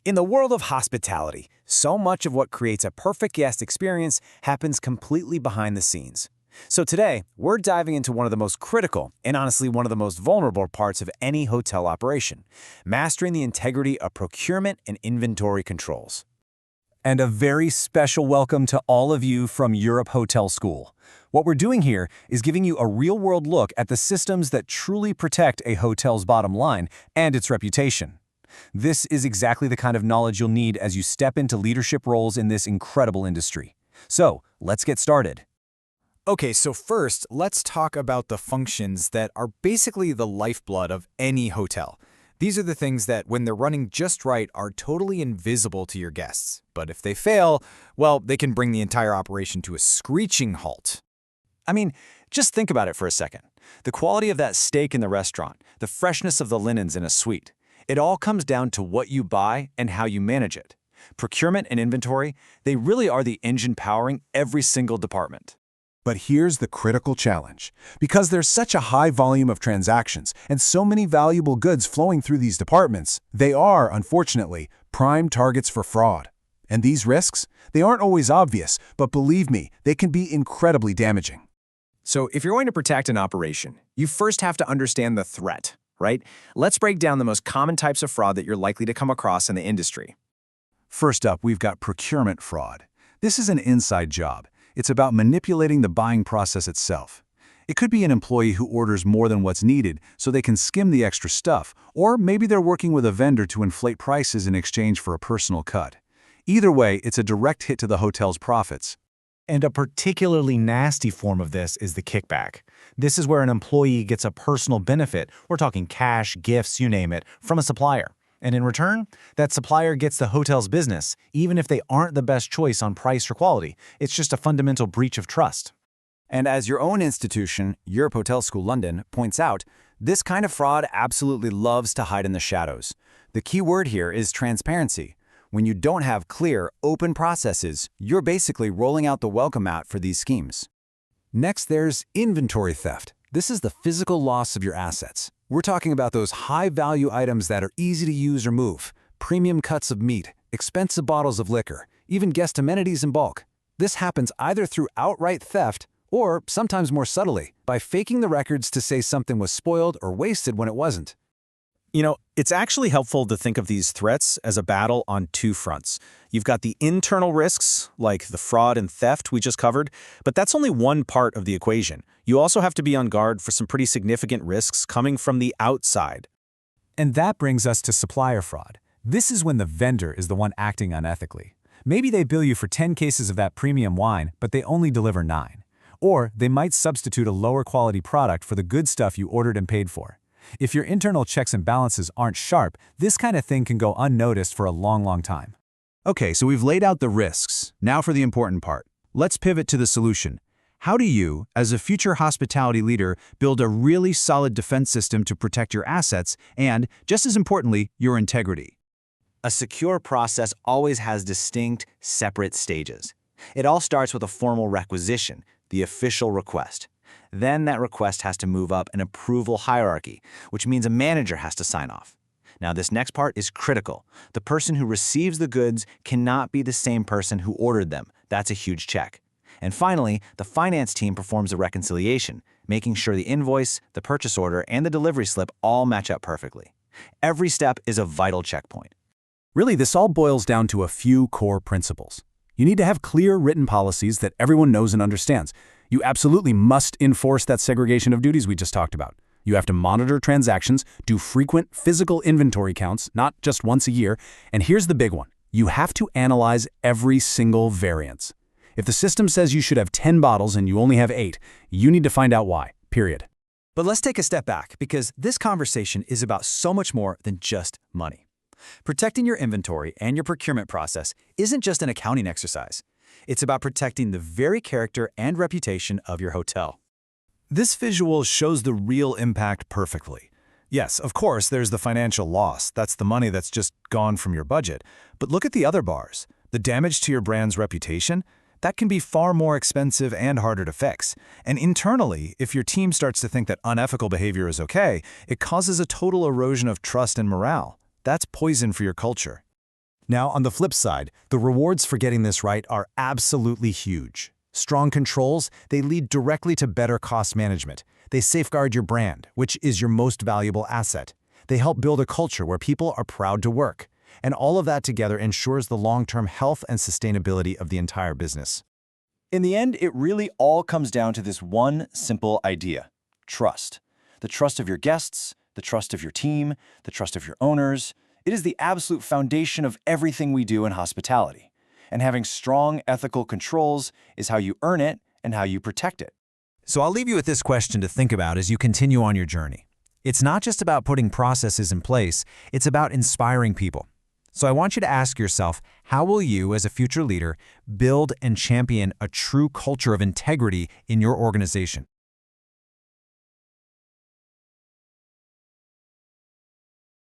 In the world of hospitality, so much of what creates a perfect guest experience happens completely behind the scenes. So today, we're diving into one of the most critical and honestly one of the most vulnerable parts of any hotel operation, mastering the integrity of procurement and inventory controls. And a very special welcome to all of you from Europe Hotel School. What we're doing here is giving you a real-world look at the systems that truly protect a hotel's bottom line and its reputation. This is exactly the kind of knowledge you'll need as you step into leadership roles in this incredible industry. So, let's get started. Okay, so first, let's talk about the functions that are basically the lifeblood of any hotel. These are the things that, when they're running just right, are totally invisible to your guests. But if they fail, well, they can bring the entire operation to a screeching halt. I mean, just think about it for a second. The quality of that steak in the restaurant, the freshness of the linens in a suite. It all comes down to what you buy and how you manage it. Procurement and inventory, they really are the engine powering every single department. But here's the critical challenge. Because there's such a high volume of transactions and so many valuable goods flowing through these departments, they are, unfortunately, prime targets for fraud. And these risks? They aren't always obvious, but believe me, they can be incredibly damaging. So if you're going to protect an operation, you first have to understand the threat, right? Let's break down the most common types of fraud that you're likely to come across in the industry. First up, we've got procurement fraud. This is an inside job. It's about manipulating the buying process itself. It could be an employee who orders more than what's needed so they can skim the extra stuff, or maybe they're working with a vendor to inflate prices in exchange for a personal cut. Either way, it's a direct hit to the hotel's profits. And a particularly nasty form of this is the kickback. This is where an employee gets a personal benefit, we're talking cash, gifts, you name it, from a supplier. And in return, that supplier gets the hotel's business, even if they aren't the best choice on price or quality. It's just a fundamental breach of trust. And as your own institution, Europe Hotel School London, points out, this kind of fraud absolutely loves to hide in the shadows. The key word here is transparency. When you don't have clear, open processes, you're basically rolling out the welcome mat for these schemes. Next, there's inventory theft. This is the physical loss of your assets. We're talking about those high-value items that are easy to use or move, premium cuts of meat, expensive bottles of liquor, even guest amenities in bulk. This happens either through outright theft or, sometimes more subtly, by faking the records to say something was spoiled or wasted when it wasn't. You know, it's actually helpful to think of these threats as a battle on two fronts. You've got the internal risks, like the fraud and theft we just covered, but that's only one part of the equation. You also have to be on guard for some pretty significant risks coming from the outside. And that brings us to supplier fraud. This is when the vendor is the one acting unethically. Maybe they bill you for 10 cases of that premium wine, but they only deliver 9. Or they might substitute a lower quality product for the good stuff you ordered and paid for. If your internal checks and balances aren't sharp, this kind of thing can go unnoticed for a long time. Okay, so we've laid out the risks. Now for the important part. Let's pivot to the solution. How do you, as a future hospitality leader, build a really solid defense system to protect your assets and, just as importantly, your integrity? A secure process always has distinct, separate stages. It all starts with a formal requisition, the official request. Then that request has to move up an approval hierarchy, which means a manager has to sign off. Now, this next part is critical. The person who receives the goods cannot be the same person who ordered them. That's a huge check. And finally, the finance team performs a reconciliation, making sure the invoice, the purchase order, and the delivery slip all match up perfectly. Every step is a vital checkpoint. Really, this all boils down to a few core principles. You need to have clear written policies that everyone knows and understands. You absolutely must enforce that segregation of duties we just talked about. You have to monitor transactions, do frequent physical inventory counts, not just once a year, and here's the big one. You have to analyze every single variance. If the system says you should have 10 bottles and you only have 8, you need to find out why, period. But let's take a step back, because this conversation is about so much more than just money. Protecting your inventory and your procurement process isn't just an accounting exercise. It's about protecting the very character and reputation of your hotel. This visual shows the real impact perfectly. Yes, of course, there's the financial loss. That's the money that's just gone from your budget. But look at the other bars. The damage to your brand's reputation, that can be far more expensive and harder to fix. And internally, if your team starts to think that unethical behavior is okay, it causes a total erosion of trust and morale. That's poison for your culture. Now, on the flip side, the rewards for getting this right are absolutely huge. Strong controls, they lead directly to better cost management. They safeguard your brand, which is your most valuable asset. They help build a culture where people are proud to work. And all of that together ensures the long-term health and sustainability of the entire business. In the end, it really all comes down to this one simple idea: trust. The trust of your guests, the trust of your team, the trust of your owners. It is the absolute foundation of everything we do in hospitality. And having strong ethical controls is how you earn it and how you protect it. So I'll leave you with this question to think about as you continue on your journey. It's not just about putting processes in place, it's about inspiring people. So I want you to ask yourself, how will you, as a future leader, build and champion a true culture of integrity in your organization?